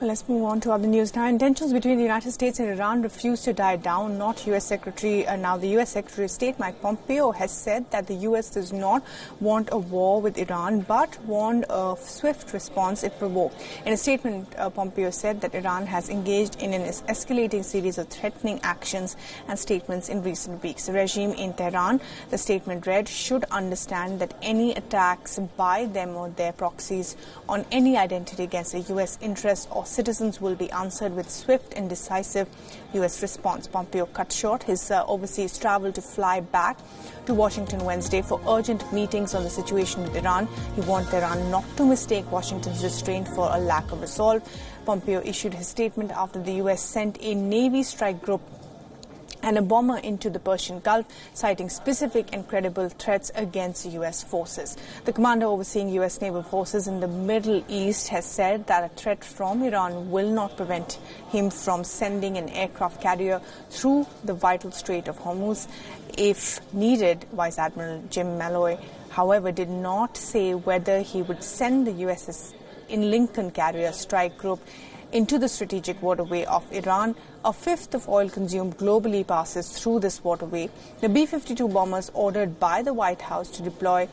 Well, let's move on to other news now. Tensions between the United States and Iran refuse to die down. Now the U.S. Secretary of State Mike Pompeo has said that the U.S. does not want a war with Iran, but warned a swift response if provoked. In a statement, Pompeo said that Iran has engaged in an escalating series of threatening actions and statements in recent weeks. The regime in Tehran, the statement read, should understand that any attacks by them or their proxies on any identity against the U.S. interests or citizens will be answered with swift and decisive U.S. response. Pompeo cut short his overseas travel to fly back to Washington Wednesday for urgent meetings on the situation with Iran. He warned Tehran not to mistake Washington's restraint for a lack of resolve. Pompeo issued his statement after the U.S. sent a Navy strike group and a bomber into the Persian Gulf, citing specific and credible threats against U.S. forces. The commander overseeing U.S. naval forces in the Middle East has said that a threat from Iran will not prevent him from sending an aircraft carrier through the vital Strait of Hormuz if needed. Vice Admiral Jim Malloy, however, did not say whether he would send the USS in Lincoln carrier strike group into the strategic waterway of Iran. A fifth of oil consumed globally passes through this waterway. The B-52 bombers ordered by the White House to deploy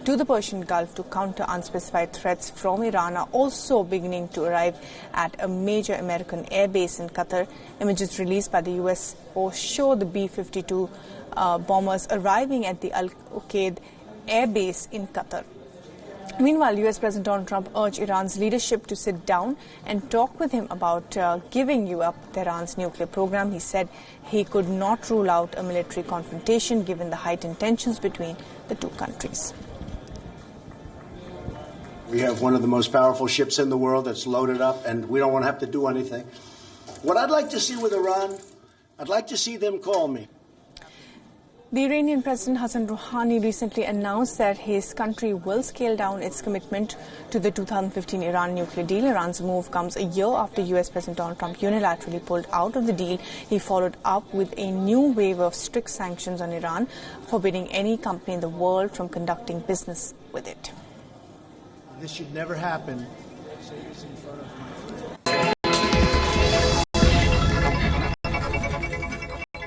to the Persian Gulf to counter unspecified threats from Iran are also beginning to arrive at a major American air base in Qatar. Images released by the U.S. Force show the B-52 bombers arriving at the Al Uqaid air base in Qatar. Meanwhile, U.S. President Donald Trump urged Iran's leadership to sit down and talk with him about giving up Tehran's nuclear program. He said he could not rule out a military confrontation given the heightened tensions between the two countries. We have one of the most powerful ships in the world that's loaded up, and we don't want to have to do anything. What I'd like to see with Iran, I'd like to see them call me. The Iranian President Hassan Rouhani recently announced that his country will scale down its commitment to the 2015 Iran nuclear deal. Iran's move comes a year after U.S. President Donald Trump unilaterally pulled out of the deal. He followed up with a new wave of strict sanctions on Iran, forbidding any company in the world from conducting business with it. This should never happen.